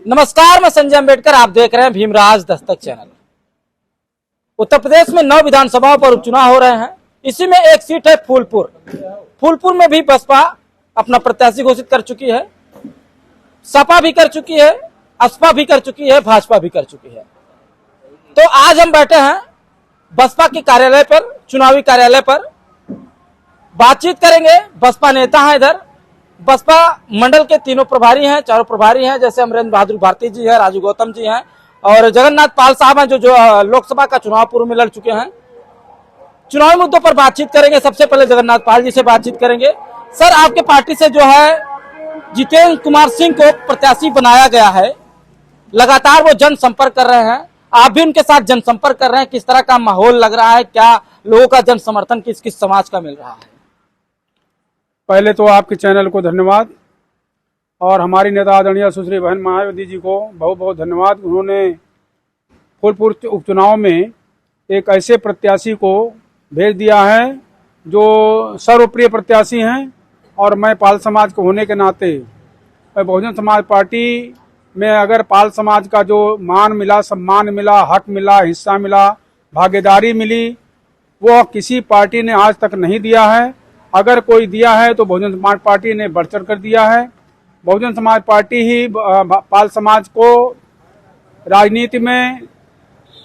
नमस्कार, मैं संजय अम्बेडकर। आप देख रहे हैं भीमराज दस्तक चैनल। उत्तर प्रदेश में 9 विधानसभाओं पर उपचुनाव हो रहे हैं। इसी में एक सीट है फूलपुर। फूलपुर में भी बसपा अपना प्रत्याशी घोषित कर चुकी है, सपा भी कर चुकी है, असपा भी कर चुकी है, भाजपा भी कर चुकी है। तो आज हम बैठे हैं बसपा के कार्यालय पर, चुनावी कार्यालय पर। बातचीत करेंगे। बसपा नेता हैं इधर, बसपा मंडल के तीनों प्रभारी हैं, चारों प्रभारी हैं, जैसे अमरेंद्र बहादुर भारती जी हैं, राजू गौतम जी हैं और जगन्नाथ पाल साहब हैं, जो लोकसभा का चुनाव पूर्व में लड़ चुके हैं। चुनावी मुद्दों पर बातचीत करेंगे। सबसे पहले जगन्नाथ पाल जी से बातचीत करेंगे। सर, आपके पार्टी से जो है जितेंद्र कुमार सिंह को प्रत्याशी बनाया गया है, लगातार वो जनसंपर्क कर रहे हैं, आप भी उनके साथ जनसंपर्क कर रहे हैं। किस तरह का माहौल लग रहा है? क्या लोगों का जन समर्थन किस किस समाज का मिल रहा है? पहले तो आपके चैनल को धन्यवाद और हमारी नेता आदरणीय सुश्री बहन मायावती जी को बहुत बहुत धन्यवाद। उन्होंने फूलपुर उपचुनाव में एक ऐसे प्रत्याशी को भेज दिया है जो सर्वप्रिय प्रत्याशी हैं और मैं पाल समाज को होने के नाते मैं बहुजन समाज पार्टी में अगर पाल समाज का जो मान मिला, सम्मान मिला, हक मिला, हिस्सा मिला, भागीदारी मिली, वो किसी पार्टी ने आज तक नहीं दिया है। अगर कोई दिया है तो बहुजन समाज पार्टी ने बढ़ चढ़ कर दिया है। बहुजन समाज पार्टी ही पाल समाज को राजनीति में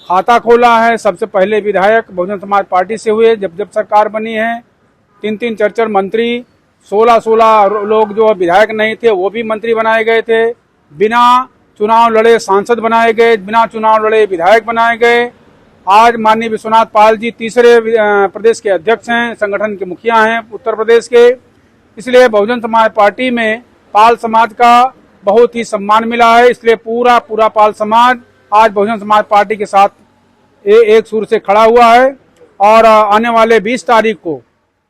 खाता खोला है। सबसे पहले विधायक बहुजन समाज पार्टी से हुए। जब जब सरकार बनी है 3-3 4-4 मंत्री, 16-16 लोग जो विधायक नहीं थे वो भी मंत्री बनाए गए थे। बिना चुनाव लड़े सांसद बनाए गए, बिना चुनाव लड़े विधायक बनाए गए। आज माननीय विश्वनाथ पाल जी तीसरे प्रदेश के अध्यक्ष हैं, संगठन के मुखिया हैं उत्तर प्रदेश के। इसलिए बहुजन समाज पार्टी में पाल समाज का बहुत ही सम्मान मिला है। इसलिए पूरा पाल समाज आज बहुजन समाज पार्टी के साथ एक सुर से खड़ा हुआ है और आने वाले 20 तारीख को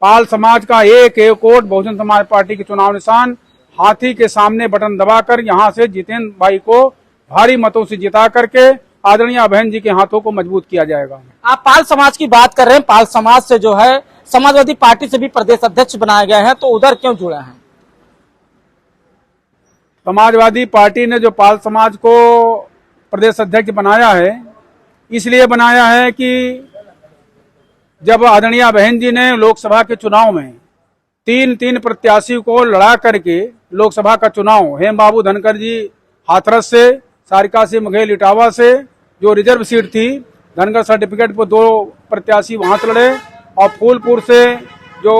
पाल समाज का एक वोट बहुजन समाज पार्टी के चुनाव निशान हाथी के सामने बटन दबाकर यहाँ से जितेंद्र भाई को भारी मतों से जिता करके आदरणीय बहन जी के हाथों को मजबूत किया जाएगा। आप पाल समाज की बात कर रहे हैं। पाल समाज से जो है समाजवादी पार्टी से भी प्रदेश अध्यक्ष बनाए गए हैं, तो उधर क्यों जुड़े हैं? समाजवादी पार्टी ने जो पाल समाज को प्रदेश अध्यक्ष बनाया है, इसलिए बनाया है कि जब आदरणीय बहन जी ने लोकसभा के चुनाव में 3 प्रत्याशी को लड़ा करके लोकसभा का चुनाव हेम बाबू धनखड़ जी हाथरस से, सारिका सिंह मघेल इटावा से जो रिजर्व सीट थी, धनखड़ सर्टिफिकेट पर 2 प्रत्याशी वहां से लड़े और फूलपुर से जो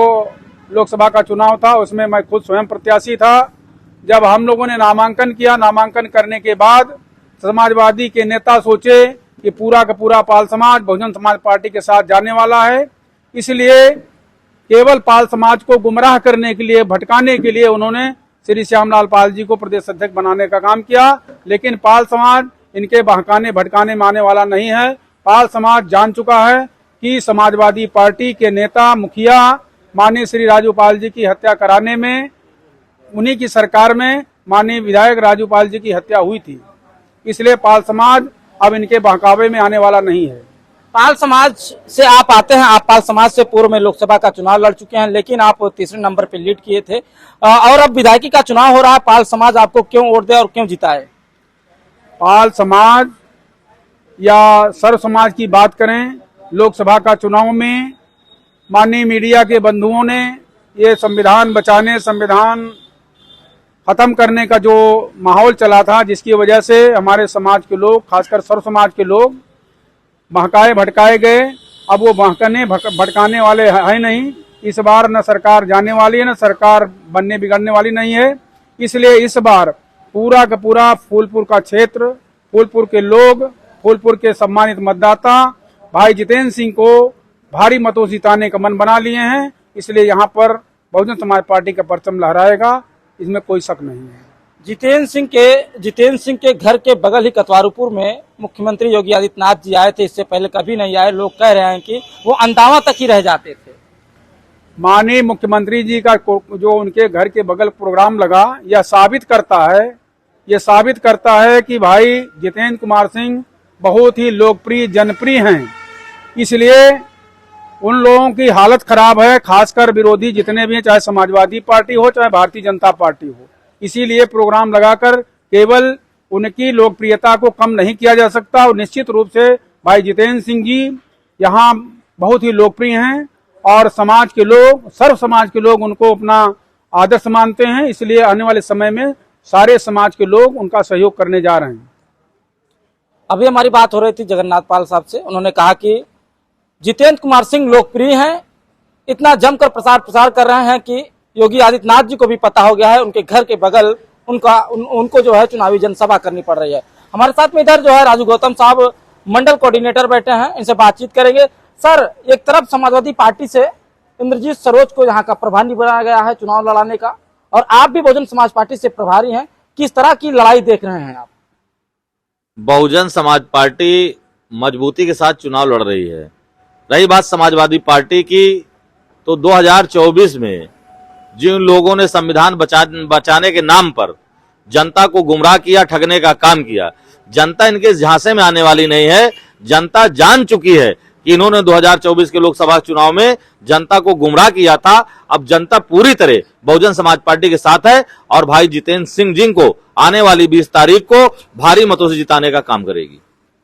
लोकसभा का चुनाव था उसमें मैं खुद स्वयं प्रत्याशी था। जब हम लोगों ने नामांकन किया, नामांकन करने के बाद समाजवादी के नेता सोचे कि पूरा का पूरा पाल समाज बहुजन समाज पार्टी के साथ जाने वाला है, इसलिए केवल पाल समाज को गुमराह करने के लिए, भटकाने के लिए उन्होंने श्री श्यामलाल पाल जी को प्रदेश अध्यक्ष बनाने का काम किया। लेकिन पाल समाज इनके बहकाने भटकाने में आने वाला नहीं है। पाल समाज जान चुका है कि समाजवादी पार्टी के नेता मुखिया माननीय श्री राजू पाल जी की हत्या कराने में, उन्हीं की सरकार में माननीय विधायक राजू पाल जी की हत्या हुई थी। इसलिए पाल समाज अब इनके बहकावे में आने वाला नहीं है। पाल समाज से आप आते हैं, आप पाल समाज से पूर्व में लोकसभा का चुनाव लड़ चुके हैं, लेकिन आप तीसरे नंबर पे लीड किए थे और अब विधायकी का चुनाव हो रहा है। पाल समाज आपको क्यों वोट दे और क्यों जिताए? पाल समाज या सर्व समाज की बात करें, लोकसभा का चुनाव में माननीय मीडिया के बंधुओं ने ये संविधान बचाने, संविधान खत्म करने का जो माहौल चला था, जिसकी वजह से हमारे समाज के लोग, खासकर सर्व समाज के लोग बहकाए भटकाए गए। अब वो बहकाने भटकाने वाले है नहीं। इस बार न सरकार जाने वाली है, न सरकार बनने बिगड़ने वाली नहीं है। इसलिए इस बार पूरा का पूरा फूलपुर का क्षेत्र, फूलपुर के लोग, फूलपुर के सम्मानित मतदाता भाई जितेंद्र सिंह को भारी मतों से जिताने का मन बना लिए हैं। इसलिए यहाँ पर बहुजन समाज पार्टी का परचम लहराएगा, इसमें कोई शक नहीं है। जितेंद्र सिंह के घर के बगल ही कतवारूपुर में मुख्यमंत्री योगी आदित्यनाथ जी आए थे, इससे पहले कभी नहीं आए। लोग कह रहे हैं कि वो अंदावा तक ही रह जाते थे। माननीय मुख्यमंत्री जी का जो उनके घर के बगल प्रोग्राम लगा, यह साबित करता है कि भाई जितेंद्र कुमार सिंह बहुत ही लोकप्रिय, जनप्रिय हैं। इसलिए उन लोगों की हालत खराब है, खासकर विरोधी जितने भी हैं, चाहे समाजवादी पार्टी हो चाहे भारतीय जनता पार्टी हो। इसीलिए प्रोग्राम लगाकर केवल उनकी लोकप्रियता को कम नहीं किया जा सकता। और निश्चित रूप से भाई जितेंद्र सिंह जी यहाँ बहुत ही लोकप्रिय हैं और समाज के लोग, सर्व समाज के लोग उनको अपना आदर्श मानते हैं। इसलिए आने वाले समय में सारे समाज के लोग उनका सहयोग करने जा रहे हैं। अभी हमारी बात हो रही थी जगन्नाथ पाल साहब से, उन्होंने कहा कि जितेंद्र कुमार सिंह लोकप्रिय हैं, इतना जमकर प्रसार कर रहे हैं कि योगी आदित्यनाथ जी को भी पता हो गया है, उनके घर के बगल उनको जो है चुनावी जनसभा करनी पड़ रही है। हमारे साथ में इधर जो है राजू गौतम साहब मंडल कोऑर्डिनेटर बैठे हैं, इनसे बातचीत करेंगे। सर, एक तरफ समाजवादी पार्टी से इंद्रजीत सरोज को यहाँ का प्रभारी बनाया गया है चुनाव लड़ाने का, और आप भी बहुजन समाज पार्टी से प्रभारी हैं, किस तरह की लड़ाई देख रहे हैं आप? बहुजन समाज पार्टी मजबूती के साथ चुनाव लड़ रही है। रही बात समाजवादी पार्टी की, तो 2024 में जिन लोगों ने संविधान बचाने के नाम पर जनता को गुमराह किया, ठगने का काम किया, जनता इनके झांसे में आने वाली नहीं है। जनता जान चुकी है कि इन्होंने 2024 के लोकसभा चुनाव में जनता को गुमराह किया था। अब जनता पूरी तरह बहुजन समाज पार्टी के साथ है और भाई जितेंद्र सिंह जी को आने वाली 20 तारीख को भारी मतों से जिताने का काम करेगी।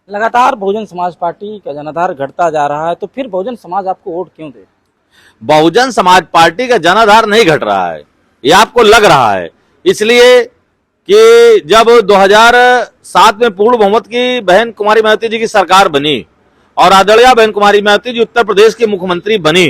लगातार बहुजन समाज पार्टी का जनाधार घटता जा रहा है, तो फिर बहुजन समाज आपको वोट क्यों दे? बहुजन समाज पार्टी का जनाधार नहीं घट रहा है, ये आपको लग रहा है। इसलिए कि जब 2007 में पूर्ण बहुमत की बहन कुमारी मायावती जी की सरकार बनी और आदरणीय बहन कुमारी मायावती जी उत्तर प्रदेश की मुख्यमंत्री बनी,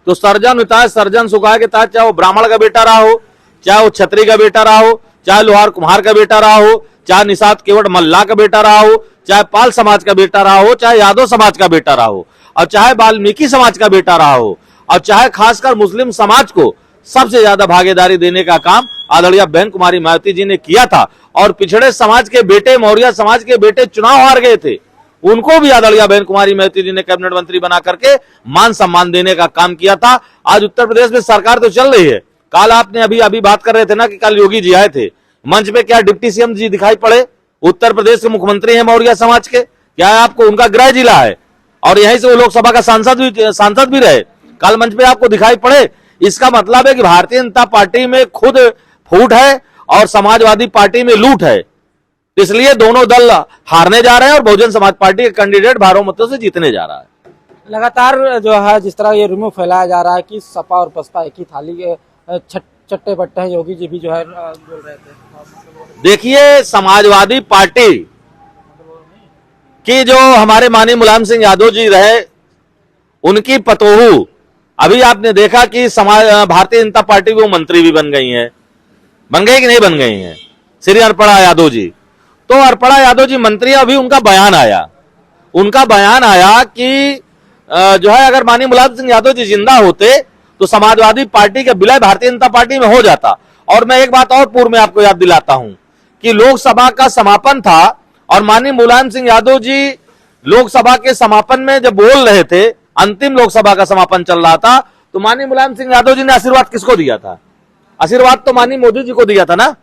तो सर्जन विकास सर्जन सुखाय के तहत चाहे वो ब्राह्मण का बेटा रहा हो, चाहे वो छत्री का बेटा रहा हो, चाहे लोहार कुम्हार का बेटा रहा हो, चाहे निषाद केवट मल्ला का बेटा रहा हो, चाहे पाल समाज का बेटा रहा हो, चाहे यादव समाज का बेटा रहा हो, और चाहे वाल्मीकि समाज का बेटा रहा हो, और चाहे खासकर मुस्लिम समाज को सबसे ज्यादा भागीदारी देने का काम आदरणीय बहन कुमारी मायावती जी ने किया था। और पिछड़े समाज के बेटे, मौर्य समाज के बेटे चुनाव हार गए थे, उनको भी आदरणीय बहन कुमारी मायावती जी ने कैबिनेट मंत्री बना करके मान सम्मान देने का काम किया था। आज उत्तर प्रदेश में सरकार तो चल रही है। कल आपने अभी बात कर रहे थे ना कि कल योगी जी आए थे मंच पे, क्या डिप्टी सीएम जी दिखाई पड़े? उत्तर प्रदेश के मुख्यमंत्री हैं मौर्य समाज के, क्या आपको उनका गृह जिला है और यहीं से वो लोकसभा का सांसद भी रहे, कल मंच पे आपको दिखाई पड़े? इसका मतलब है कि भारतीय जनता पार्टी में खुद फूट है और समाजवादी पार्टी में लूट है। इसलिए दोनों दल हारने जा रहे हैं और बहुजन समाज पार्टी के कैंडिडेट भारी मतों से जीतने जा रहा है। लगातार जो है जिस तरह ये रूमर फैलाया जा रहा है कि सपा और बसपा एक ही थाली के चट्टे बट्टे हैं, योगी जी भी जो है बोल रहे थे। देखिए, समाजवादी पार्टी की जो हमारे माननीय मुलायम सिंह यादव जी रहे, उनकी पतोहू, अभी आपने देखा कि भारतीय जनता पार्टी वो मंत्री भी बन गई हैं, बन गई कि नहीं बन गई हैं, श्री अर्पणा यादव जी। तो अर्पणा यादव जी मंत्री, अभी उनका बयान आया कि जो है अगर माननीय मुलायम सिंह यादव जी जिंदा होते तो समाजवादी पार्टी का विलय भारतीय जनता पार्टी में हो जाता। और मैं एक बात और पूर्व में आपको याद दिलाता हूं कि लोकसभा का समापन था और माननीय मुलायम सिंह यादव जी लोकसभा के समापन में जब बोल रहे थे, अंतिम लोकसभा का समापन चल रहा था, तो माननीय मुलायम सिंह यादव जी ने आशीर्वाद किसको दिया था? आशीर्वाद तो माननीय मोदी जी को दिया था ना।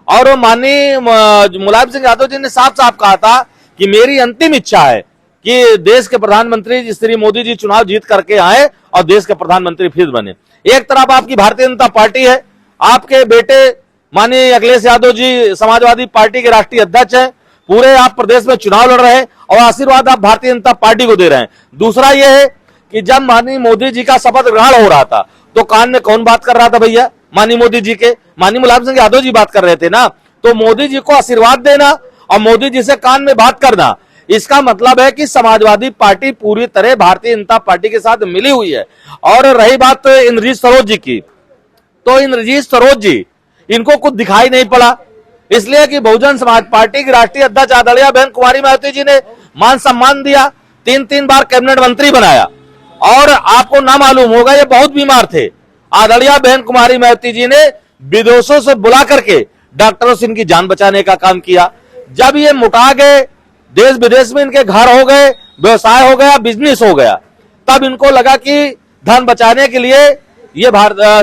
और माननीय मुलायम सिंह यादव जी ने साफ साफ कहा था कि मेरी अंतिम इच्छा है कि देश के प्रधानमंत्री श्री मोदी जी चुनाव जीत करके आए और देश के प्रधानमंत्री फिर बने। एक तरफ आपकी भारतीय जनता पार्टी है, आपके बेटे माननीय अखिलेश यादव जी समाजवादी पार्टी के राष्ट्रीय अध्यक्ष हैं, पूरे आप प्रदेश में चुनाव लड़ रहे हैं और आशीर्वाद आप भारतीय जनता पार्टी को दे रहे हैं। दूसरा यह है कि जब माननीय मोदी जी का शपथ ग्रहण हो रहा था तो कान में कौन बात कर रहा था भैया? माननीय मोदी जी के, माननीय मुलायम सिंह यादव जी बात कर रहे थे ना। तो मोदी जी को आशीर्वाद देना और मोदी जी से कान में बात करना, इसका मतलब है कि समाजवादी पार्टी पूरी तरह भारतीय जनता पार्टी के साथ मिली हुई है। और रही बात इंद्रजीत सरोज जी की, तो इंद्रजीत सरोज जी इनको कुछ दिखाई नहीं पड़ा, इसलिए कि बहुजन समाज पार्टी की राष्ट्रीय अध्यक्ष आदरणीय बहन कुमारी मायावती जी ने मान सम्मान दिया, 3 बार कैबिनेट मंत्री बनाया। और आपको ना मालूम होगा, ये बहुत बीमार थे। आदरणीय बहन कुमारी मायावती जी ने विदेशों से बुला करके डॉक्टरों से इनकी जान बचाने का काम किया। जब ये मुटा गए, देश विदेश में इनके घर हो गए, व्यवसाय हो गया, बिजनेस हो गया, तब इनको लगा कि धन बचाने के लिए ये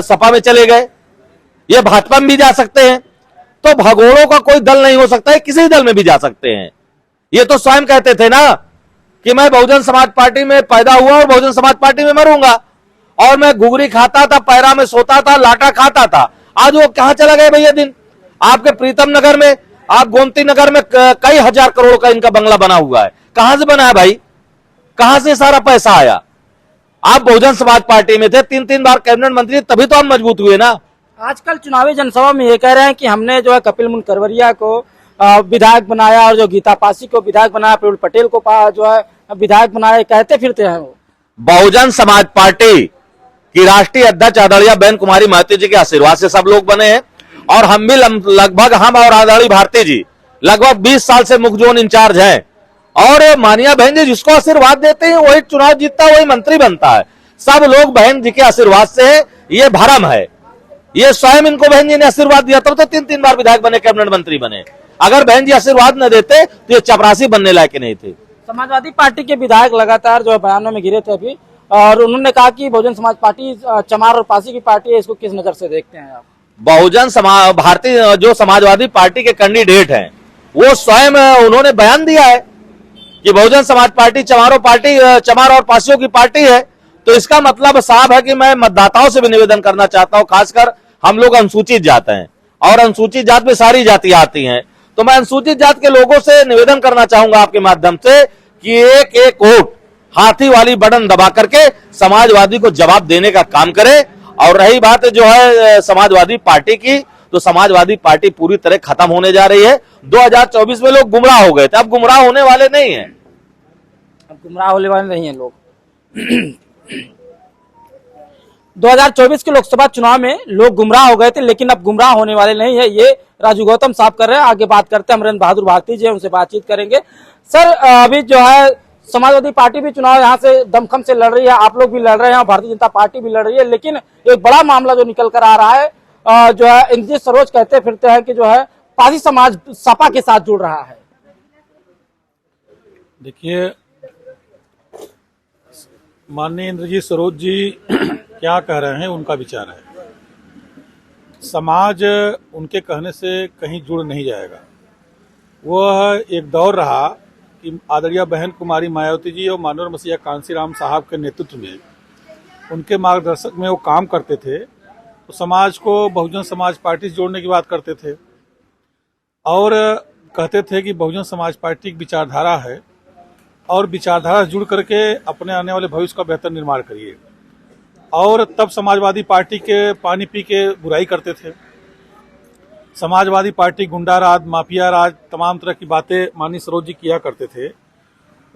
सपा में चले गए, ये भाजपा में भी जा सकते हैं। तो भगोड़ों का कोई दल नहीं हो सकता है, किसी दल में भी जा सकते हैं। ये तो स्वयं कहते थे ना कि मैं बहुजन समाज पार्टी में पैदा हुआ और बहुजन समाज पार्टी में मरूंगा, और मैं घुघरी खाता था, पैरा में सोता था, लाटा खाता था। आज वो कहां चला गए भैया दिन? आपके प्रीतम नगर में आप गोमती नगर में कई हजार करोड़ का इनका बंगला बना हुआ है। कहां से बना है भाई, कहां से सारा पैसा आया? आप बहुजन समाज पार्टी में थे, 3-3 बार कैबिनेट मंत्री, तभी तो हम मजबूत हुए ना। आजकल चुनावी जनसभा में ये कह रहे हैं कि हमने जो है कपिल मुनि करवरिया को विधायक बनाया और जो गीता पासी को विधायक बनाया, प्रफुल्ल पटेल को जो है विधायक बनाया, कहते फिरते हैं वो। बहुजन समाज पार्टी की राष्ट्रीय अध्यक्ष आदरणीय बहन कुमारी महतो जी के आशीर्वाद से सब लोग बने हैं, और हम भी लगभग, हम और आदरणीय भारती जी लगभग 20 साल से मुख्य जोन इंचार्ज हैं, और मानिया बहन जी जिसको आशीर्वाद देते हैं वही चुनाव जीतता है, वही मंत्री बनता है। सब लोग बहन जी के आशीर्वाद से है, ये भरम है। ये स्वयं इनको बहन जी ने आशीर्वाद दिया तब तो 3-3 बार विधायक बने, कैबिनेट मंत्री बने। अगर बहन जी आशीर्वाद न देते तो ये चपरासी बनने लायक नहीं थे। समाजवादी पार्टी के विधायक लगातार जो है बयानों में घिरे थे अभी, और उन्होंने कहा कि बहुजन समाज पार्टी चमार और पासी की पार्टी है, इसको किस नजर से देखते हैं आप? बहुजन समाज भारतीय जो समाजवादी पार्टी के कैंडिडेट हैं वो स्वयं उन्होंने बयान दिया है कि बहुजन समाज पार्टी चमार और पासियों की पार्टी है। तो इसका मतलब साफ है कि मैं मतदाताओं से भी निवेदन करना चाहता हूं, खासकर हम लोग अनुसूचित जात हैं और अनुसूचित जात में सारी जातियां आती हैं, तो मैं अनुसूचित जात के लोगों से निवेदन करना चाहूंगा आपके माध्यम से कि एक एक वोट हाथी वाली बटन दबा करके समाजवादी को जवाब देने का काम करे। और रही बात जो है समाजवादी पार्टी की, तो समाजवादी पार्टी पूरी तरह खत्म होने जा रही है। 2024 में लोग गुमराह हो गए थे, अब गुमराह होने वाले नहीं है। अब गुमराह होने वाले नहीं है लोग। 2024 के लोकसभा चुनाव में लोग गुमराह हो गए थे, लेकिन अब गुमराह होने वाले नहीं है, ये राजू गौतम साहब कर रहे हैं। आगे बात करते हैं, अमरेंद्र बहादुर भारती जी उनसे बातचीत करेंगे। सर, अभी जो है समाजवादी पार्टी भी चुनाव यहाँ से दमखम से लड़ रही है, आप लोग भी लड़ रहे हैं, भारतीय जनता पार्टी भी लड़ रही है, लेकिन एक बड़ा मामला जो निकल कर आ रहा है, जो है इंद्रजीत सरोज कहते फिरते हैं कि जो है पासी समाज सपा के साथ जुड़ रहा है। देखिए, माननीय इंद्रजीत सरोज जी क्या कह रहे हैं उनका विचार है। समाज उनके कहने से कहीं जुड़ नहीं जाएगा। वह एक दौर रहा कि आदरणीय बहन कुमारी मायावती जी और मानवर मसीहा कांसीराम साहब के नेतृत्व में, उनके मार्गदर्शक में वो काम करते थे, तो समाज को बहुजन समाज पार्टी से जोड़ने की बात करते थे और कहते थे कि बहुजन समाज पार्टी की विचारधारा है और विचारधारा से जुड़ करके अपने आने वाले भविष्य का बेहतर निर्माण करिए। और तब समाजवादी पार्टी के पानी पी के बुराई करते थे। समाजवादी पार्टी गुंडा राज, माफिया राज, तमाम तरह की बातें माननीय सरोज जी किया करते थे।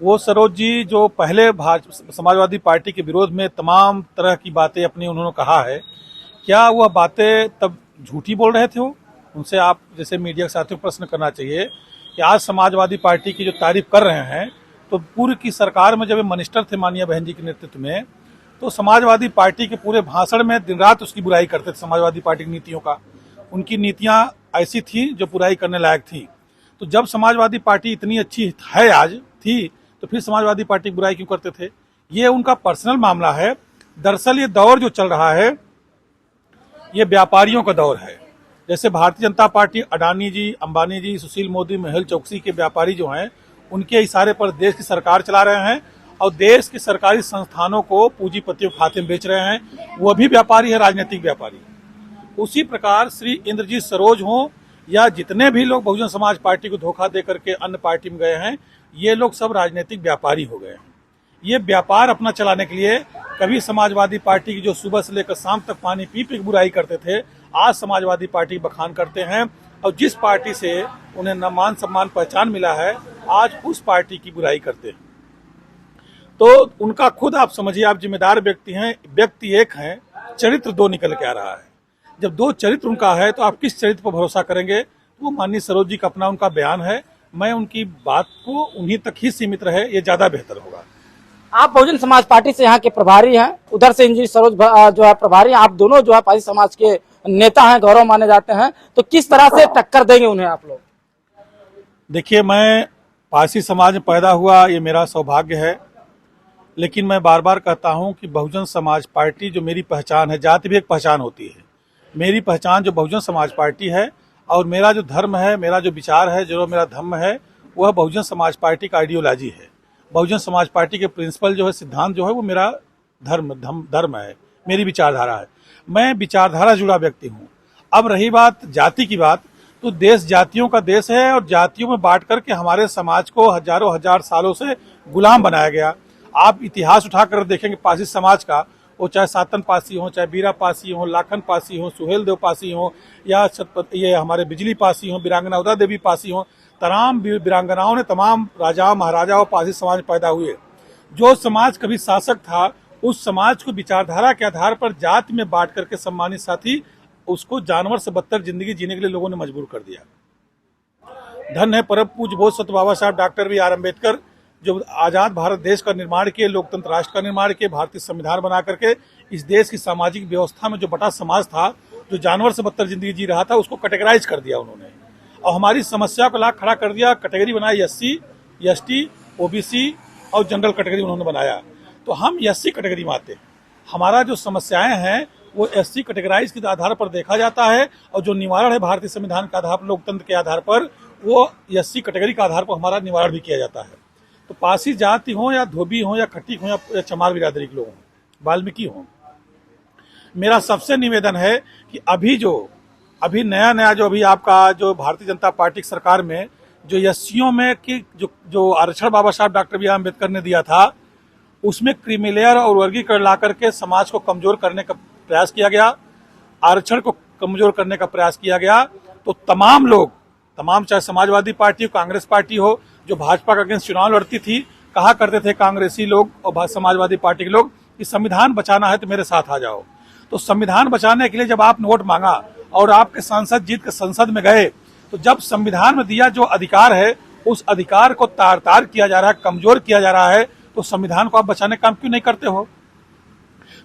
वो सरोज जी जो पहले समाजवादी पार्टी के विरोध में तमाम तरह की बातें अपनी उन्होंने कहा है, क्या वह बातें तब झूठी बोल रहे थे? वो उनसे आप जैसे मीडिया के साथियों को प्रश्न करना चाहिए कि आज समाजवादी पार्टी की जो तारीफ कर रहे हैं, तो पूर्व की सरकार में जब मिनिस्टर थे माननीय बहन जी के नेतृत्व में, तो समाजवादी पार्टी के पूरे भाषण में दिन रात उसकी बुराई करते थे। समाजवादी पार्टी की नीतियों का, उनकी नीतियां ऐसी थी जो बुराई करने लायक थी। तो जब समाजवादी पार्टी इतनी अच्छी है आज थी, तो फिर समाजवादी पार्टी की बुराई क्यों करते थे? ये उनका पर्सनल मामला है। दरअसल ये दौर जो चल रहा है, ये व्यापारियों का दौर है। जैसे भारतीय जनता पार्टी अडानी जी, अंबानी जी, सुशील मोदी, मेहुल चौकसी के व्यापारी जो हैं, उनके इशारे पर देश की सरकार चला रहे हैं और देश के सरकारी संस्थानों को पूंजीपतियों के खाते में बेच रहे हैं। वो भी व्यापारी है, राजनीतिक व्यापारी। उसी प्रकार श्री इंद्रजीत सरोज हों या जितने भी लोग बहुजन समाज पार्टी को धोखा दे करके अन्य पार्टी में गए हैं, ये लोग सब राजनीतिक व्यापारी हो गए हैं। ये व्यापार अपना चलाने के लिए कभी समाजवादी पार्टी की जो सुबह से लेकर शाम तक पानी पी पी बुराई करते थे, आज समाजवादी पार्टी की बखान करते हैं और जिस पार्टी से उन्हें न मान सम्मान पहचान मिला है, आज उस पार्टी की बुराई करते हैं। तो उनका खुद आप समझिए, आप जिम्मेदार व्यक्ति हैं, व्यक्ति एक हैं, चरित्र दो निकल के आ रहा है। जब दो चरित्र उनका है तो आप किस चरित्र पर भरोसा करेंगे? वो माननीय सरोज जी का अपना उनका बयान है। मैं उनकी बात को उन्हीं तक ही सीमित रहे, ये ज्यादा बेहतर होगा। आप बहुजन समाज पार्टी से यहाँ के प्रभारी हैं, उधर से इंद्रजीत सरोज जो है प्रभारी हैं, आप दोनों जो है पासी समाज के नेता हैं, गौरव माने जाते हैं, तो किस तरह से टक्कर देंगे उन्हें आप लोग? देखिए, मैं पासी समाज में पैदा हुआ, ये मेरा सौभाग्य है, लेकिन मैं बार बार कहता हूं कि बहुजन समाज पार्टी जो मेरी पहचान है, जाति भी एक पहचान होती है, मेरी पहचान जो बहुजन समाज पार्टी है और मेरा जो धर्म है, मेरा जो विचार है, जो मेरा धर्म है, वह बहुजन समाज पार्टी का आइडियोलॉजी है। बहुजन समाज पार्टी के प्रिंसिपल जो है, सिद्धांत जो है, वो मेरा धर्म है, मेरी विचारधारा है। मैं विचारधारा जुड़ा व्यक्ति हूँ। अब रही बात जाति की बात, तो देश जातियों का देश है और जातियों में बांट करके हमारे समाज को हजारों हजार सालों से गुलाम बनाया गया। आप इतिहास उठाकर देखेंगे पासी समाज का, वो चाहे सातन पासी हो, चाहे बीरा पासी हो, लाखन पासी हो, सुहेल देव पासी हो, या ये हमारे बिजली पासी हो, वीरांगना उदा देवी पासी हो, तमाम वीरांगनाओं ने तमाम राजाओं महाराजाओं पासी समाज पैदा हुए। जो समाज कभी शासक था उस समाज को विचारधारा के आधार पर जाति में बांट करके सम्मानित साथी उसको जानवर से बदतर जिंदगी जीने के लिए लोगों ने मजबूर कर दिया। धन है परम पूज्य बोध सत्य बाबा साहब डॉक्टर बी आर अम्बेडकर, जो आजाद भारत देश का निर्माण किए, लोकतंत्र राष्ट्र का निर्माण किए, भारतीय संविधान बना करके इस देश की सामाजिक व्यवस्था में जो बटा समाज था, जो जानवर से बदतर जिंदगी जी रहा था, उसको कैटेगराइज कर दिया उन्होंने और हमारी समस्या को ला खड़ा कर दिया। कैटेगरी बनाई SC, ST, OBC और जनरल कैटेगरी उन्होंने बनाया। तो हम SC कैटेगरी में आते हैं। हमारा जो समस्याएं हैं वो SC कैटेगराइज के आधार पर देखा जाता है और जो निवारण है भारतीय संविधान के आधार पर, लोकतंत्र के आधार पर, वो SC कैटेगरी के आधार पर हमारा निवारण भी किया जाता है। तो पासी जाति हो या धोबी हो या खटीक हो या चमार बिरादरी के लोग हों, वाल्मीकि हों, मेरा सबसे निवेदन है कि अभी नया जो अभी आपका जो भारतीय जनता पार्टी की सरकार में जो SCओं में कि जो आरक्षण बाबा साहब डॉक्टर बी आर अम्बेडकर ने दिया था, उसमें क्रीमिलेयर और वर्गीकरण ला करके समाज को कमजोर करने का प्रयास किया गया, आरक्षण को कमजोर करने का प्रयास किया गया। तो तमाम चाहे समाजवादी पार्टी हो, कांग्रेस पार्टी हो, जो भाजपा के अगेंस्ट चुनाव लड़ती थी, कहा करते थे कांग्रेसी लोग और समाजवादी पार्टी के लोग कि संविधान बचाना है तो मेरे साथ आ जाओ। तो संविधान बचाने के लिए जब आपने वोट मांगा और आपके सांसद जीत के संसद में गए, तो जब संविधान में दिया जो अधिकार है उस अधिकार को तार किया जा रहा है, कमजोर किया जा रहा है, तो संविधान को आप बचाने का काम क्यों नहीं करते हो?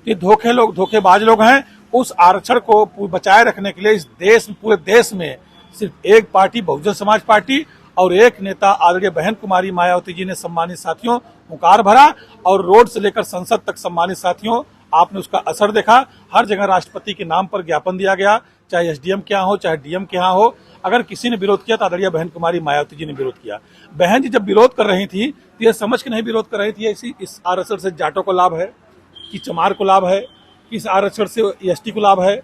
ये धोखेबाज लोग हैं। उस आरक्षण को बचाए रखने के लिए इस देश में, पूरे देश में सिर्फ एक पार्टी बहुजन समाज पार्टी और एक नेता आदरणीय बहन कुमारी मायावती जी ने सम्मानित साथियों हुंकार भरा और रोड से लेकर संसद तक सम्मानित साथियों आपने उसका असर देखा। हर जगह राष्ट्रपति के नाम पर ज्ञापन दिया गया, चाहे SDM के यहाँ हो चाहे DM के यहाँ हो। अगर किसी ने विरोध किया तो आदरणीय बहन कुमारी मायावती जी ने विरोध किया। बहन जी जब विरोध कर रही थी तो ये समझ के नहीं विरोध कर रही थी इस आरक्षण से जाटों को लाभ है कि चमार को लाभ है कि इस आरक्षण से ST को लाभ है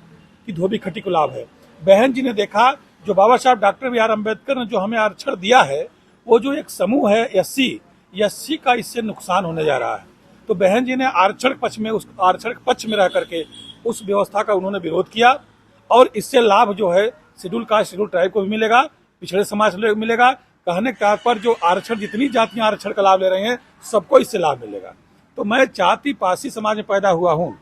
कि धोबी खटी को लाभ है। बहन जी ने देखा जो बाबा साहब डॉक्टर बी आर अम्बेडकर ने जो हमें आरक्षण दिया है, वो जो एक समूह है SC का इससे नुकसान होने जा रहा है। तो बहन जी ने आरक्षण पक्ष में रह करके उस व्यवस्था का उन्होंने विरोध किया और इससे लाभ जो है शेड्यूल कास्ट शेड्यूल ट्राइब को भी मिलेगा, पिछड़े समाज को मिलेगा। कहने का पर जो आरक्षण जितनी जातियां आरक्षण का लाभ ले रहे हैं सबको इससे लाभ मिलेगा। तो मैं जाति पासी समाज में पैदा हुआ हूँ,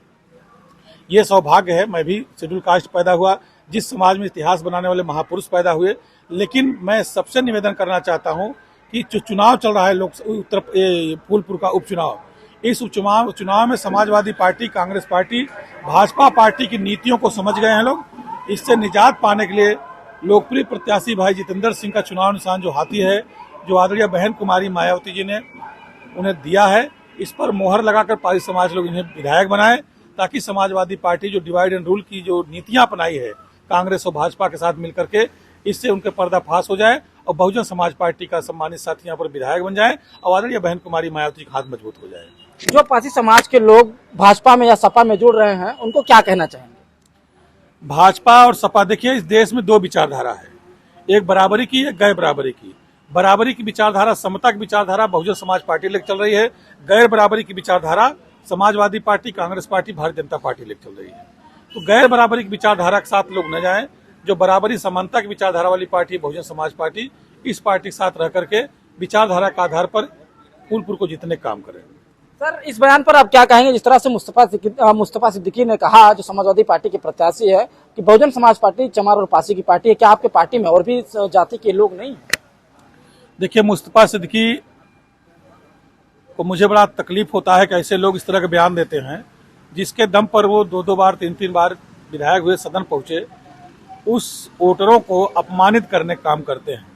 ये सौभाग्य है। मैं भी शेड्यूल कास्ट पैदा हुआ, जिस समाज में इतिहास बनाने वाले महापुरुष पैदा हुए। लेकिन मैं सबसे निवेदन करना चाहता हूँ कि जो चुनाव चल रहा है फूलपुर का उपचुनाव, इस चुनाव में Samajwadi party, Congress party, Bhajpa party की नीतियों को समझ गए हैं लोग। इससे निजात पाने के लिए लोकप्रिय प्रत्याशी भाई जितेंद्र सिंह का चुनाव निशान जो हाथी है, जो आदरणीय बहन कुमारी मायावती जी ने उन्हें दिया है, इस पर मोहर लगाकर पारी समाज लोग इन्हें विधायक बनाए, ताकि समाजवादी पार्टी जो डिवाइड एंड रूल की जो नीतियां अपनाई है कांग्रेस और भाजपा के साथ मिलकर के, इससे उनके पर्दाफाश हो जाए और बहुजन समाज पार्टी का सम्मानित साथी यहाँ पर विधायक बन जाए और आदरणीय बहन कुमारी मायावती का हाथ मजबूत हो जाए। जो पासी समाज के लोग भाजपा में या सपा में जुड़ रहे हैं, उनको क्या कहना चाहेंगे? भाजपा और सपा, देखिए इस देश में दो विचारधारा है, एक बराबरी की, एक गैर बराबरी की। बराबरी की विचारधारा, समता की विचारधारा बहुजन समाज पार्टी लेकर चल रही है। गैर बराबरी की विचारधारा Samajwadi party, Congress party, Bharatiya Janata party लेकर चल रही है। तो गैर बराबरी की विचारधारा के साथ लोग न जाएं। जो बराबरी समानता की विचारधारा वाली पार्टी बहुजन समाज पार्टी, इस पार्टी के साथ रह करके विचारधारा के आधार पर फूलपुर को जीतने का काम करें। सर, इस बयान पर आप क्या कहेंगे? जिस तरह से मुस्तफा सिद्दीकी ने कहा, जो समाजवादी पार्टी के प्रत्याशी है, कि बहुजन समाज पार्टी चमार और पासी की पार्टी है, क्या आपके पार्टी में और भी जाति के लोग नहीं? देखिए, मुस्तफा सिद्दीकी को मुझे बड़ा तकलीफ होता है कि ऐसे लोग इस तरह के बयान देते हैं, जिसके दम पर वो दो बार तीन बार विधायक हुए, सदन पहुंचे, उस वोटरों को अपमानित करने का काम करते हैं।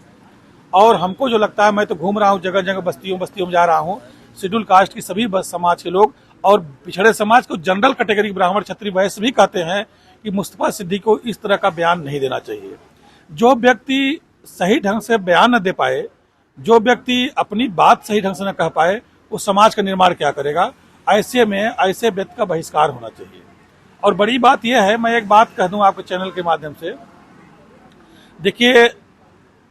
और हमको जो लगता है, मैं तो घूम रहा हूँ जगह जगह, बस्तियों में जा रहा हूँ, शेड्यूल कास्ट की सभी समाज के लोग और पिछड़े समाज को जनरल कैटेगरी ब्राह्मण क्षत्रिय वैश्य भी कहते हैं कि मुस्तफा सिद्दीकी को इस तरह का बयान नहीं देना चाहिए। जो व्यक्ति सही ढंग से बयान न दे पाए, जो व्यक्ति अपनी बात सही ढंग से न कह पाए, उस समाज का निर्माण क्या करेगा? ऐसे में ऐसे व्यक्ति का बहिष्कार होना चाहिए। और बड़ी बात यह है, मैं एक बात कह दूं आपके चैनल के माध्यम से, देखिए,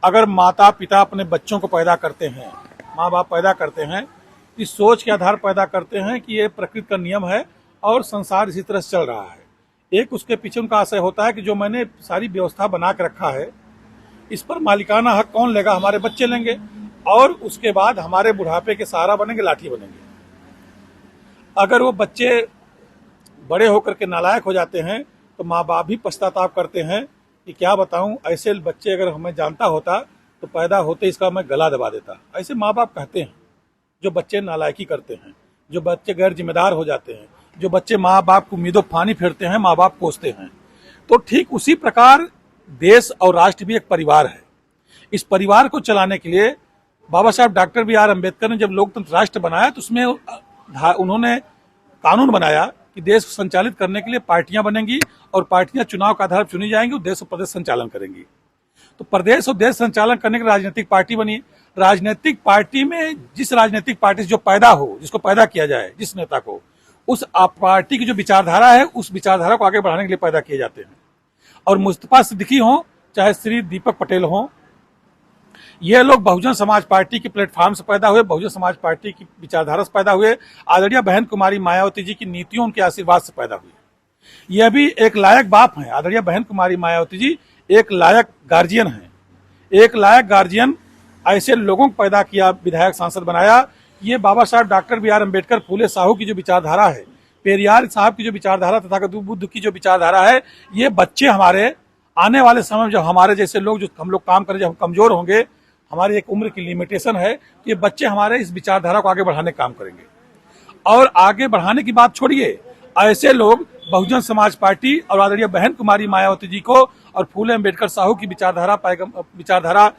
अगर माता पिता अपने बच्चों को पैदा करते हैं, माँ बाप पैदा करते हैं, इस सोच के आधार पैदा करते हैं कि ये प्रकृति का नियम है और संसार इसी तरह से चल रहा है। एक उसके पीछे उनका आशय होता है कि जो मैंने सारी व्यवस्था बना के रखा है, इस पर मालिकाना हक कौन लेगा? हमारे बच्चे लेंगे, और उसके बाद हमारे बुढ़ापे के सहारा बनेंगे, लाठी बनेंगे। अगर वो बच्चे बड़े होकर के नालायक हो जाते हैं तो माँ बाप भी पश्चाताप करते हैं कि क्या बताऊं, ऐसे बच्चे अगर हमें जानता होता तो पैदा होते इसका मैं गला दबा देता। ऐसे माँ बाप कहते हैं जो बच्चे नालायकी करते हैं, जो बच्चे गैर जिम्मेदार हो जाते हैं, जो बच्चे माँ बाप को उम्मीदों पानी फेरते हैं, माँ बाप कोसते हैं। तो ठीक उसी प्रकार देश और राष्ट्र भी एक परिवार है। इस परिवार को चलाने के लिए बाबा साहब डॉक्टर बी.आर. अम्बेडकर ने जब लोकतंत्र राष्ट्र बनाया तो उसमें उन्होंने कानून बनाया कि देश को संचालित करने के लिए पार्टियां बनेंगी और पार्टियां चुनाव के आधार पर चुनी जाएंगी और देश और प्रदेश संचालन करेंगी। तो प्रदेश और देश संचालन करने के लिए राजनीतिक पार्टी बनी। राजनीतिक पार्टी में जिस राजनीतिक पार्टी से जो पैदा हो, जिसको पैदा किया जाए, जिस नेता को, उस पार्टी की जो विचारधारा है, उस विचारधारा को आगे बढ़ाने के लिए पैदा किए जाते हैं। और मुस्तफा सिद्दीकी हो, चाहे श्री दीपक पटेल हो, ये लोग बहुजन समाज पार्टी के प्लेटफॉर्म से पैदा हुए, बहुजन समाज पार्टी की विचारधारा से पैदा हुए, आदरणीय बहन कुमारी मायावती जी की नीतियों, उनके आशीर्वाद से पैदा हुए। यह भी एक लायक बाप हैं। आदरणीय बहन कुमारी मायावती जी एक लायक गार्जियन हैं। एक लायक गार्जियन ऐसे लोगों को पैदा किया, विधायक सांसद बनाया। ये बाबा साहब डॉक्टर बी.आर. अम्बेडकर, फूले साहू की जो विचारधारा है, पेरियार साहब की जो विचारधारा तथा बुद्ध की जो विचारधारा है, ये बच्चे हमारे आने वाले समय में, जब हमारे जैसे लोग, जो हम लोग काम करें, जब हम कमजोर होंगे, हमारी एक उम्र की लिमिटेशन है, कि ये बच्चे हमारे इस विचारधारा को आगे बढ़ाने का काम करेंगे। और आगे बढ़ाने की बात छोड़िए, ऐसे लोग बहुजन समाज पार्टी और आदरणीय बहन कुमारी मायावती जी को और फूले अम्बेडकर साहू की विचारधारा,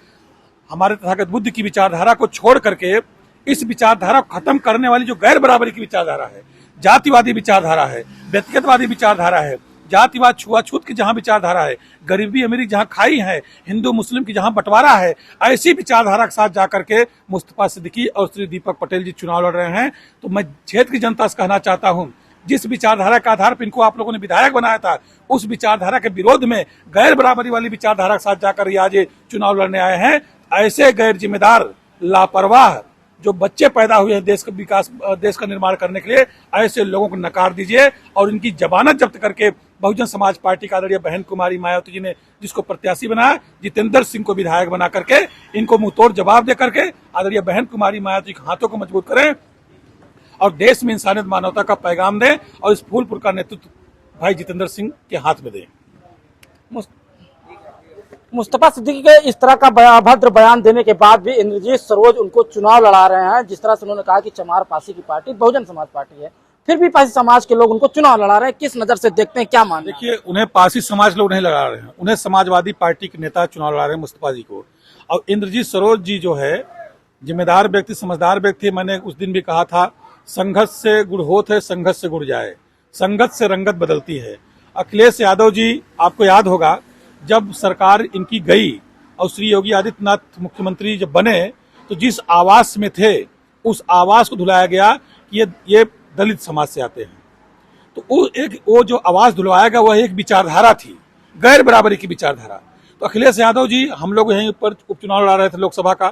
हमारे तथागत बुद्ध की विचारधारा को छोड़ करके इस विचारधारा को खत्म करने वाली जो गैर बराबरी की विचारधारा है, जातिवादी विचारधारा है, व्यक्तिगतवादी विचारधारा है, जातिवाद छुआछूत की जहां विचारधारा है, गरीबी अमीरी जहां खाई है, हिंदू मुस्लिम की जहां बंटवारा है, ऐसी विचारधारा के साथ जाकर के मुस्तफा सिद्दीकी और श्री दीपक पटेल जी चुनाव लड़ रहे हैं। तो मैं क्षेत्र की जनता से कहना चाहता हूं, जिस विचारधारा के आधार पर इनको आप लोगों ने विधायक बनाया था, उस विचारधारा के विरोध में, गैर बराबरी वाली विचारधारा के साथ जाकर ये आज चुनाव लड़ने आए हैं। ऐसे गैर जिम्मेदार, लापरवाह जो बच्चे पैदा हुए हैं देश का विकास, देश का निर्माण करने के लिए, ऐसे लोगों को नकार दीजिए और इनकी जमानत जब्त करके बहुजन समाज पार्टी का आदरणीय बहन कुमारी मायावती जी ने जिसको प्रत्याशी बनाया, जितेंद्र सिंह को विधायक बना करके इनको मुंहतोड़ जवाब दे करके आदरणीय बहन कुमारी मायावती के हाथों को मजबूत करें और देश में इंसानियत, मानवता का पैगाम दें और इस फूलपुर का नेतृत्व भाई जितेंद्र सिंह के हाथ में दें। मुस्तफा सिद्दीकी के इस तरह का अभद्र बयान देने के बाद भी इंद्रजीत सरोज उनको चुनाव लड़ा रहे हैं। जिस तरह से उन्होंने कहा कि चमार पासी की पार्टी बहुजन समाज पार्टी है, फिर भी पासी समाज के लोग उनको चुनाव लड़ा रहे हैं। किस नजर से देखते हैं, क्या मान? देखिए, उन्हें पासी समाज लोग नहीं लड़ा रहे हैं, उन्हें समाजवादी पार्टी के नेता चुनाव लड़ा रहे हैं, मुस्तफा जी को। और इंद्रजीत सरोज जी जो है जिम्मेदार व्यक्ति, समझदार व्यक्ति। मैंने उस दिन भी कहा था, संघर्ष से गुड़ होत है, संघर्ष से गुड़ जाए, संगत से रंगत बदलती है। अखिलेश यादव जी, आपको याद होगा जब सरकार इनकी गई और श्री योगी आदित्यनाथ मुख्यमंत्री जब बने तो जिस आवास में थे उस आवास को धुलाया गया कि ये दलित समाज से आते हैं। तो वो जो आवास धुलवाया गया वह एक विचारधारा थी, गैर बराबरी की विचारधारा। तो अखिलेश यादव जी, हम लोग यहीं पर उपचुनाव लड़ा रहे थे लोकसभा का,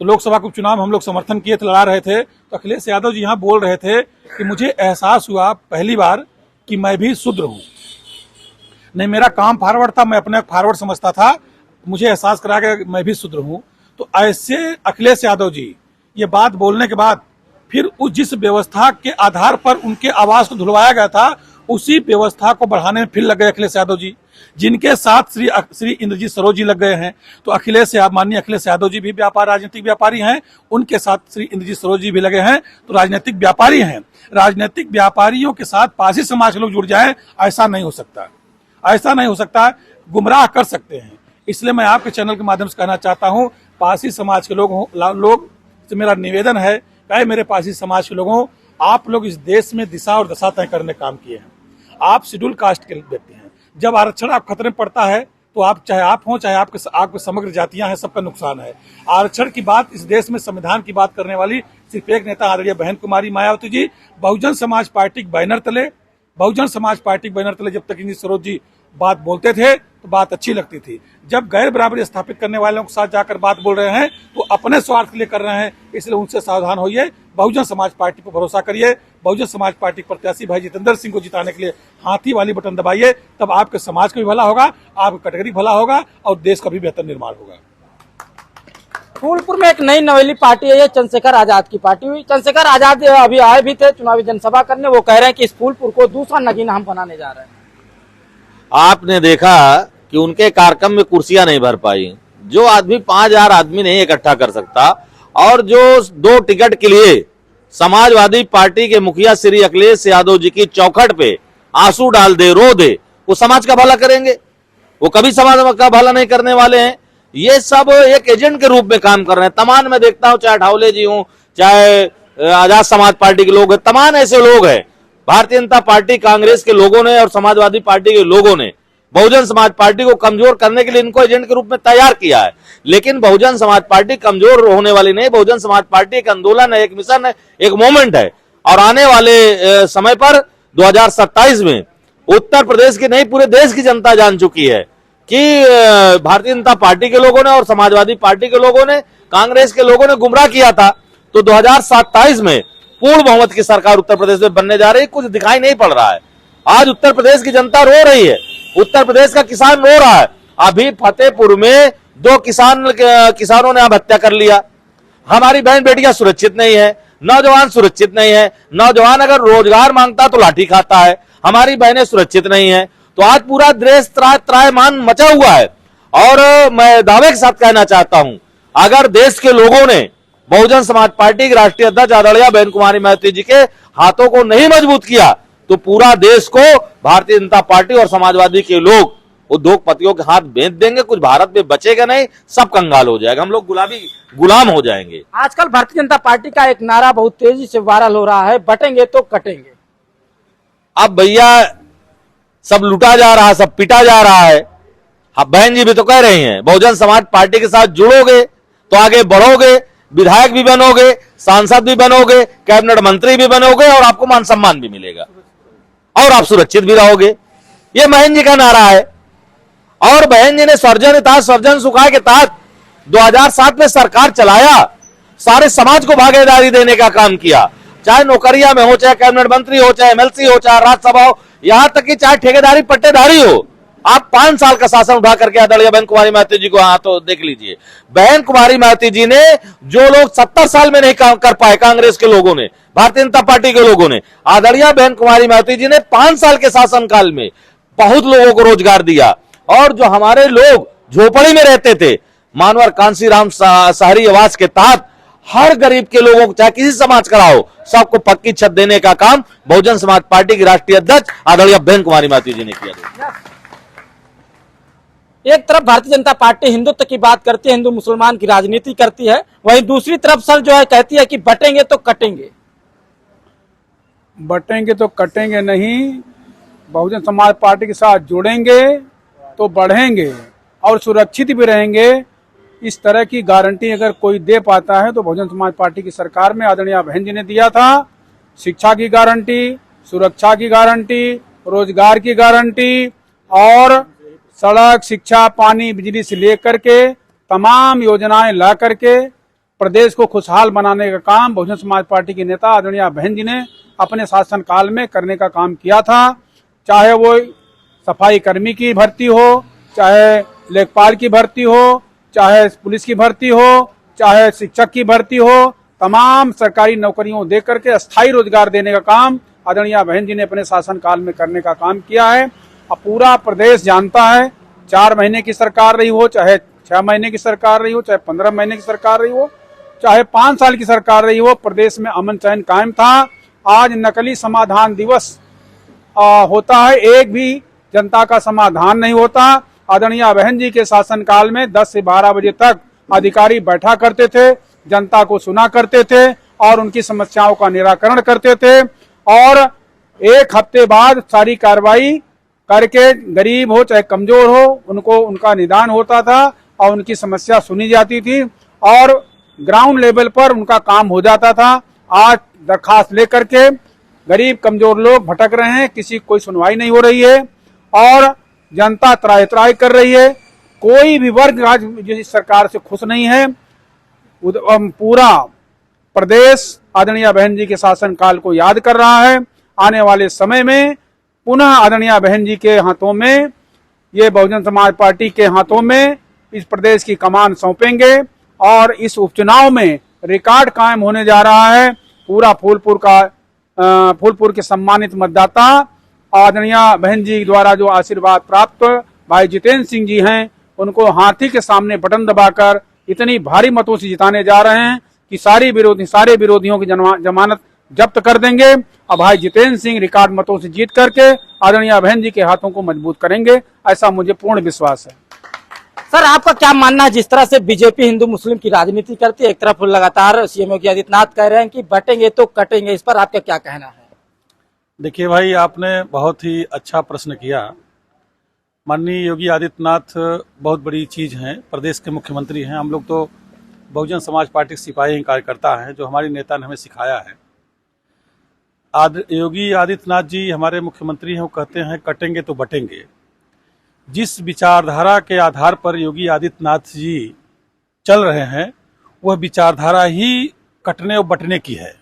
तो लोकसभा के उपचुनाव हम लोग समर्थन किए थे, लड़ा रहे थे। तो अखिलेश यादव जी यहाँ बोल रहे थे कि मुझे एहसास हुआ पहली बार कि मैं भी शूद्र हूँ। नहीं, मेरा काम फॉरवर्ड था, मैं अपने फॉरवर्ड समझता था, मुझे एहसास करा कि मैं भी शूद्र हूँ। तो ऐसे अखिलेश यादव जी ये बात बोलने के बाद फिर उस जिस व्यवस्था के आधार पर उनके आवास को धुलवाया गया था, उसी व्यवस्था को बढ़ाने में फिर लग गए अखिलेश यादव जी, जिनके साथ श्री इंद्रजीत सरोज जी लग गए हैं। तो माननीय अखिलेश यादव जी भी राजनीतिक व्यापारी हैं, उनके साथ श्री इंद्रजीत सरोज जी भी लगे हैं, तो राजनीतिक व्यापारी हैं। राजनीतिक व्यापारियों के साथ पासी समाज के लोग जुड़ जाएं, ऐसा नहीं हो सकता, ऐसा नहीं हो सकता, गुमराह कर सकते हैं। इसलिए मैं आपके चैनल के माध्यम से कहना चाहता हूं, पासी समाज के लोग से मेरा निवेदन है, चाहे मेरे पासी समाज के लोगों, आप लोग इस देश में दिशा और दशा तय करने काम किए हैं। आप शेड्यूल कास्ट के व्यक्ति हैं, जब आरक्षण आप खतरे में पड़ता है तो आप, चाहे आप हों चाहे आपके समग्र जातियां हैं, सबका नुकसान है। आरक्षण की बात, इस देश में संविधान की बात करने वाली सिर्फ एक नेता आदरणीय बहन कुमारी मायावती जी, बहुजन समाज पार्टी के बैनर तले, बहुजन समाज पार्टी के बैनर तले जब तक इंद्रजीत सरोज जी बात बोलते थे तो बात अच्छी लगती थी। जब गैर बराबरी स्थापित करने वालों के साथ जाकर बात बोल रहे हैं तो अपने स्वार्थ के लिए कर रहे हैं, इसलिए उनसे सावधान होइए। बहुजन समाज पार्टी पर भरोसा करिए। बहुजन समाज पार्टी के प्रत्याशी भाई जितेंद्र सिंह को जिताने के लिए हाथी वाली बटन दबाइए, तब आपके समाज का भी भला होगा, आपका कैटेगरी भला होगा और देश का भी बेहतर निर्माण होगा। फूलपुर में एक नई नवेली पार्टी है, ये चंद्रशेखर आजाद की पार्टी हुई। चंद्रशेखर आजाद अभी आए भी थे चुनावी जनसभा करने, वो कह रहे हैं कि इस फूलपुर को दूसरा नगीना हम बनाने जा रहे हैं। आपने देखा कि उनके कार्यक्रम में कुर्सियां नहीं भर पाई। जो आदमी 5000 आदमी नहीं इकट्ठा कर सकता और जो 2 टिकट के लिए समाजवादी पार्टी के मुखिया श्री अखिलेश यादव जी की चौखट पे आंसू डाल दे, रो दे, वो समाज का भला करेंगे? वो कभी समाज का भला नहीं करने वाले हैं। ये सब एक एजेंट के रूप में काम कर रहे हैं। तमाम मैं देखता हूं, चाहे ठावले जी हों, चाहे आजाद समाज पार्टी के लोग हैं, तमाम ऐसे लोग हैं। भारतीय जनता पार्टी, कांग्रेस के लोगों ने और समाजवादी पार्टी के लोगों ने बहुजन समाज पार्टी को कमजोर करने के लिए इनको एजेंट के रूप में तैयार किया है। लेकिन बहुजन समाज पार्टी कमजोर होने वाली नहीं। बहुजन समाज पार्टी एक आंदोलन है, एक मिशन है, एक मूवमेंट है। और आने वाले समय पर 2027 में उत्तर प्रदेश की नहीं, पूरे देश की जनता जान चुकी है कि भारतीय जनता पार्टी के लोगों ने और समाजवादी पार्टी के लोगों ने, कांग्रेस के लोगों ने गुमराह किया था। तो 2027 में पूर्ण बहुमत की सरकार उत्तर प्रदेश में बनने जा रही है। कुछ दिखाई नहीं पड़ रहा है। आज उत्तर प्रदेश की जनता रो रही है, उत्तर प्रदेश का किसान रो रहा है। अभी फतेहपुर में 2 किसानों ने अब हत्या कर लिया। हमारी बहन बेटियां सुरक्षित नहीं है, नौजवान सुरक्षित नहीं है। नौजवान अगर रोजगार मांगता तो लाठी खाता है। हमारी बहनें सुरक्षित नहीं है। तो आज पूरा देश त्रायमान मचा हुआ है। और मैं दावे के साथ कहना चाहता हूं, अगर देश के लोगों ने बहुजन समाज पार्टी के राष्ट्रीय अध्यक्ष आदरणीय बहन कुमारी मायावती जी के हाथों को नहीं मजबूत किया तो पूरा देश को भारतीय जनता पार्टी और समाजवादी के लोग उद्योगपतियों के हाथ बेच देंगे। कुछ भारत में बचेगा नहीं, सब कंगाल हो जाएगा। हम लोग गुलाम हो जाएंगे। आजकल भारतीय जनता पार्टी का एक नारा बहुत तेजी से वायरल हो रहा है, बटेंगे तो कटेंगे। अब भैया सब लूटा जा रहा है, सब पिटा जा रहा है। अब बहन जी भी तो कह रही हैं बहुजन समाज पार्टी के साथ जुड़ोगे तो आगे बढ़ोगे, विधायक भी बनोगे, सांसद भी बनोगे, कैबिनेट मंत्री भी बनोगे और आपको मान सम्मान भी मिलेगा और आप सुरक्षित भी रहोगे। ये बहन जी का नारा है। और बहन जी ने सर्जन सुखाए के तहत 2007 में सरकार चलाया, सारे समाज को भागीदारी देने का काम किया। चाहे नौकरिया में हो, चाहे कैबिनेट मंत्री हो, चाहे एमएलसी हो, चाहे राज्यसभा हो, यहां तक कि चाहे ठेकेदारी पट्टेदारी हो। आप 5 साल का शासन उठा करके आदरणीय बहन कुमारी मायावती जी को हाँ तो देख लीजिए। बहन कुमारी मायावती जी ने जो लोग 70 साल में नहीं काम कर पाए, कांग्रेस के लोगों ने, भारतीय जनता पार्टी के लोगों ने, आदरणीय बहन कुमारी मायावती जी ने 5 साल के शासनकाल में बहुत लोगों को रोजगार दिया। और जो हमारे लोग झोपड़ी में रहते थे, मानवर कांसीराम शहरी आवास के तहत हर गरीब के लोगों को, चाहे किसी समाज का हो, सबको पक्की छत देने का काम बहुजन समाज पार्टी की राष्ट्रीय अध्यक्ष आदरणीय बहन कुमारी मायावती जी ने किया। एक तरफ भारतीय जनता पार्टी हिंदुत्व की बात करती है, हिंदू मुसलमान की राजनीति करती है, वहीं दूसरी तरफ सर जो है कहती है कि बटेंगे तो कटेंगे। बटेंगे तो कटेंगे नहीं, बहुजन समाज पार्टी के साथ जुड़ेंगे तो बढ़ेंगे और सुरक्षित भी रहेंगे। इस तरह की गारंटी अगर कोई दे पाता है तो बहुजन समाज पार्टी की सरकार में आदरणीय बहन जी ने दिया था। शिक्षा की गारंटी, सुरक्षा की गारंटी, रोजगार की गारंटी और सड़क, शिक्षा, पानी, बिजली से लेकर के तमाम योजनाएं ला करके प्रदेश को खुशहाल बनाने का काम बहुजन समाज पार्टी के नेता आदरणीय बहन जी ने अपने शासनकाल में करने का काम किया था। चाहे वो सफाई कर्मी की भर्ती हो, चाहे लेखपाल की भर्ती हो, चाहे पुलिस की भर्ती हो, चाहे शिक्षक की भर्ती हो, तमाम सरकारी नौकरियों दे करके अस्थायी रोजगार देने का काम आदरणीय बहन जी ने अपने शासनकाल में करने का काम किया है। अब पूरा प्रदेश जानता है, 4 महीने की सरकार रही हो, चाहे 6 महीने की सरकार रही हो, चाहे 15 महीने की सरकार रही हो, चाहे 5 साल की सरकार रही हो, प्रदेश में अमन चैन कायम था। आज नकली समाधान दिवस होता है, एक भी जनता का समाधान नहीं होता। आदरणीय बहन जी के शासनकाल में 10 से 12 बजे तक अधिकारी बैठा करते थे, जनता को सुना करते थे और उनकी समस्याओं का निराकरण करते थे और 1 हफ्ते बाद सारी कार्रवाई करके गरीब हो चाहे कमजोर हो उनको उनका निदान होता था और उनकी समस्या सुनी जाती थी और ग्राउंड लेवल पर उनका काम हो जाता था। आज दरखास्त लेकर के गरीब कमजोर लोग भटक रहे हैं, किसी कोई सुनवाई नहीं हो रही है और जनता त्राही त्राही कर रही है। कोई भी वर्ग आज जिस सरकार से खुश नहीं है। पूरा प्रदेश आदरणीय बहन जी के शासनकाल को याद कर रहा है। आने वाले समय में पुनः आदरणीय बहन जी के हाथों में, ये बहुजन समाज पार्टी के हाथों में इस प्रदेश की कमान सौंपेंगे और इस उपचुनाव में रिकॉर्ड कायम होने जा रहा है। पूरा फूलपुर के सम्मानित मतदाता आदरणीय बहन जी द्वारा जो आशीर्वाद प्राप्त भाई जितेंद्र सिंह जी हैं, उनको हाथी के सामने बटन दबाकर इतनी भारी मतों से जिताने जा रहे हैं कि सारे विरोधियों की जमानत जब्त कर देंगे और भाई जितेंद्र सिंह रिकॉर्ड मतों से जीत करके आदरणीय बहन जी के हाथों को मजबूत करेंगे, ऐसा मुझे पूर्ण विश्वास है। सर, आपका क्या मानना है, जिस तरह से बीजेपी हिंदू मुस्लिम की राजनीति करती है, एक तरफ लगातार सीएम योगी आदित्यनाथ कह रहे हैं कि बटेंगे तो कटेंगे, इस पर आपका क्या कहना है? देखिए भाई, आपने बहुत ही अच्छा प्रश्न किया। माननीय योगी आदित्यनाथ बहुत बड़ी चीज हैं, प्रदेश के मुख्यमंत्री हैं। हम लोग तो बहुजन समाज पार्टी के सिपाही कार्यकर्ता हैं, जो हमारी नेता ने हमें सिखाया है। योगी आदित्यनाथ जी हमारे मुख्यमंत्री हैं, वो कहते हैं कटेंगे तो बटेंगे। जिस विचारधारा के आधार पर योगी आदित्यनाथ जी चल रहे हैं, वह विचारधारा ही कटने और बटने की है।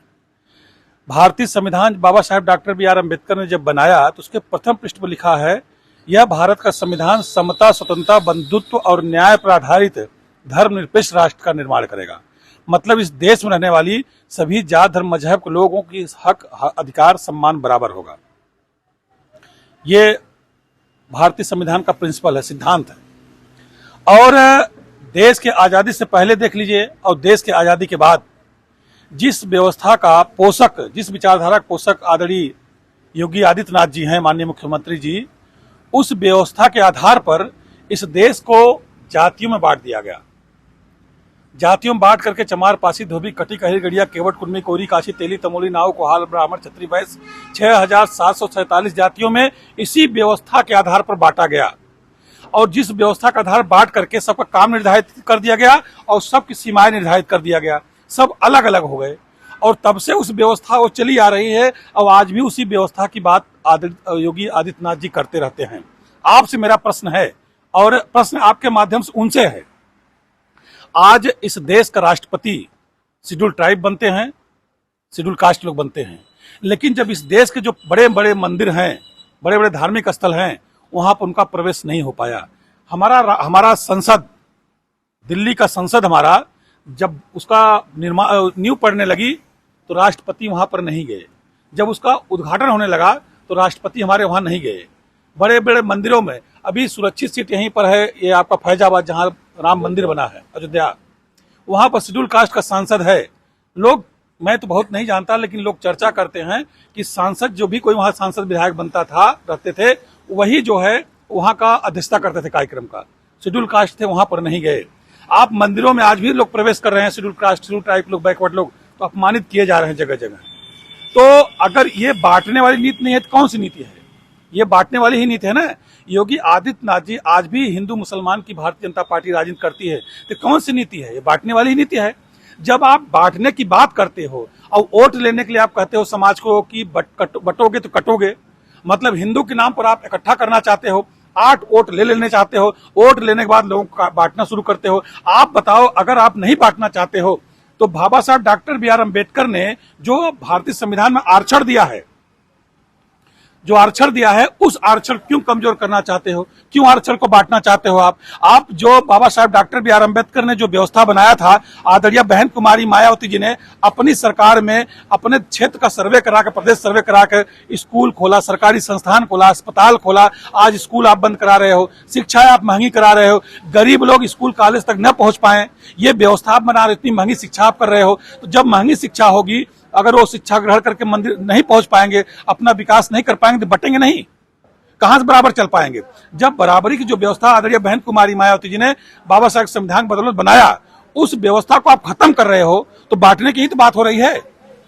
भारतीय संविधान बाबा साहेब डॉक्टर B.R. अम्बेडकर ने जब बनाया तो उसके प्रथम पृष्ठ पर लिखा है, यह भारत का संविधान समता, स्वतंत्रता, बंधुत्व और न्याय पर आधारित धर्मनिरपेक्ष राष्ट्र का निर्माण करेगा। मतलब इस देश में रहने वाली सभी जात, धर्म, मजहब के लोगों की हक, अधिकार, सम्मान बराबर होगा। ये भारतीय संविधान का प्रिंसिपल है, सिद्धांत है। और देश के आजादी से पहले देख लीजिए और देश के आजादी के बाद जिस व्यवस्था का पोषक, जिस विचारधारा के पोषक आदरणीय योगी आदित्यनाथ जी हैं, माननीय मुख्यमंत्री जी, उस व्यवस्था के आधार पर इस देश को जातियों में बांट दिया गया। जातियों में बांट करके चमार, पासी, धोबी, कटी, कहिर, गड़िया, केवट, कुर्मी, कोरी, काशी, तेली, तमोली, नाव, कोहाल, ब्राह्मण, क्षत्रिय, वैश्य 6747 जातियों में इसी व्यवस्था के आधार पर बांटा गया। और जिस व्यवस्था का आधार बांट करके सबका काम निर्धारित कर दिया गया और सबकी सीमाएं निर्धारित कर दिया गया, सब अलग अलग हो गए। और तब से उस व्यवस्था वो चली आ रही है और आज भी उसी व्यवस्था की बात योगी आदित्यनाथ जी करते रहते हैं। आपसे मेरा प्रश्न है, और प्रश्न आपके माध्यम से उनसे है, आज इस देश का राष्ट्रपति शेड्यूल ट्राइब बनते हैं, शेड्यूल कास्ट लोग बनते हैं, लेकिन जब इस देश के जो बड़े बड़े मंदिर हैं, बड़े बड़े धार्मिक स्थल हैं, वहां पर उनका प्रवेश नहीं हो पाया। हमारा संसद, दिल्ली का संसद हमारा, जब उसका नींव पड़ने लगी तो राष्ट्रपति वहां पर नहीं गए। जब उसका उद्घाटन होने लगा तो राष्ट्रपति हमारे वहां नहीं गए। बड़े बड़े मंदिरों में, अभी सुरक्षित सीट यहीं पर है, ये आपका फैजाबाद, जहां राम मंदिर बना है, अयोध्या, वहां पर शेड्यूल कास्ट का सांसद है। लोग, मैं तो बहुत नहीं जानता, लेकिन लोग चर्चा करते हैं कि सांसद, जो भी कोई वहां सांसद विधायक बनता था, रहते थे, वही जो है वहां का अध्यक्षता करते थे कार्यक्रम का। शेड्यूल कास्ट थे, वहां पर नहीं गए। आप मंदिरों में आज भी लोग प्रवेश कर रहे हैं, शेड्यूल कास्ट, शेड्यूल ट्राइब लोग, बैकवर्ड लोग, तो अपमानित किए जा रहे हैं जगह जगह। तो अगर ये बांटने वाली नीति नहीं है तो कौन सी नीति है? ये बांटने वाली ही नीति है ना। योगी आदित्यनाथ जी आज भी हिंदू मुसलमान की भारतीय जनता पार्टी राजनीति करती है, तो कौन सी नीति है? ये बांटने वाली ही नीति है। जब आप बांटने की बात करते हो और वोट लेने के लिए आप कहते हो समाज को कि बटोगे तो कटोगे, मतलब हिंदू के नाम पर आप इकट्ठा करना चाहते हो, 8 वोट ले लेने चाहते हो, वोट लेने के बाद लोगों को बांटना शुरू करते हो। आप बताओ, अगर आप नहीं बांटना चाहते हो तो बाबा साहब डॉक्टर B.R. अम्बेडकर ने जो भारतीय संविधान में आरक्षण दिया है, जो आरक्षण दिया है, उस आरक्षण क्यों कमजोर करना चाहते हो? क्यों आरक्षण को बांटना चाहते हो? आप जो बाबा साहब डॉक्टर B.R. अम्बेडकर ने जो व्यवस्था बनाया था, आदरणीय बहन कुमारी मायावती जी ने अपनी सरकार में अपने क्षेत्र का सर्वे करा कर, प्रदेश सर्वे करा कर स्कूल खोला, सरकारी संस्थान खोला, अस्पताल खोला। आज स्कूल आप बंद करा रहे हो, शिक्षाएं आप महंगी करा रहे हो, गरीब लोग स्कूल कॉलेज तक न पहुंच पाए। ये व्यवस्था आप बना रहे, इतनी महंगी शिक्षा आप कर रहे हो। तो जब महंगी शिक्षा होगी, अगर वो शिक्षा ग्रहण करके मंदिर नहीं पहुंच पाएंगे, अपना विकास नहीं कर पाएंगे, तो बटेंगे नहीं, कहां से बराबर चल पाएंगे? जब बराबरी की जो व्यवस्था आदरणीय बहन कुमारी मायावती जी ने बाबा साहब संविधान बदौलत बनाया, उस व्यवस्था को आप खत्म कर रहे हो, तो बांटने की ही तो बात हो रही है।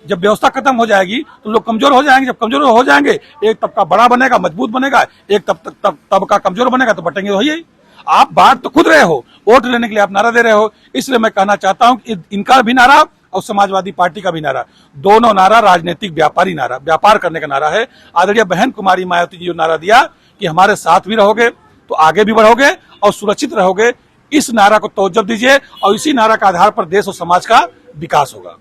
जब व्यवस्था खत्म हो जाएगी तो लोग कमजोर हो जाएंगे। जब कमजोर हो जाएंगे, एक तबका बड़ा बनेगा, मजबूत बनेगा, एक तबका कमजोर बनेगा, तो बटेंगे तो ही। आप बांट तो खुद रहे हो, वोट लेने के लिए आप नारा दे रहे हो। इसलिए मैं कहना चाहता हूं कि इनका भी नारा और समाजवादी पार्टी का भी नारा, दोनों नारा राजनीतिक व्यापारी नारा, व्यापार करने का नारा है। आदरणीय बहन कुमारी मायावती जी जो नारा दिया कि हमारे साथ भी रहोगे, तो आगे भी बढ़ोगे और सुरक्षित रहोगे। इस नारा को तवज्जो दीजिए और इसी नारा के आधार पर देश और समाज का विकास होगा।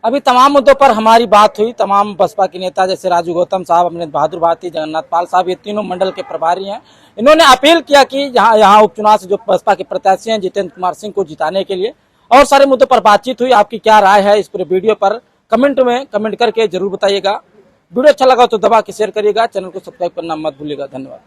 अभी तमाम मुद्दों पर हमारी बात हुई। तमाम बसपा के नेता जैसे राजू गौतम साहब, अमृत बहादुर भारती, जगन्नाथ पाल साहब, ये तीनों मंडल के प्रभारी हैं। इन्होंने अपील किया कि यहाँ उपचुनाव से जो बसपा के प्रत्याशी हैं जितेंद्र कुमार सिंह को जिताने के लिए और सारे मुद्दों पर बातचीत हुई। आपकी क्या राय है इस पूरे वीडियो पर कमेंट में कमेंट करके जरूर बताइएगा। वीडियो अच्छा लगा तो दबा के शेयर करिएगा, चैनल को सब्सक्राइब करना मत भूलिएगा। धन्यवाद।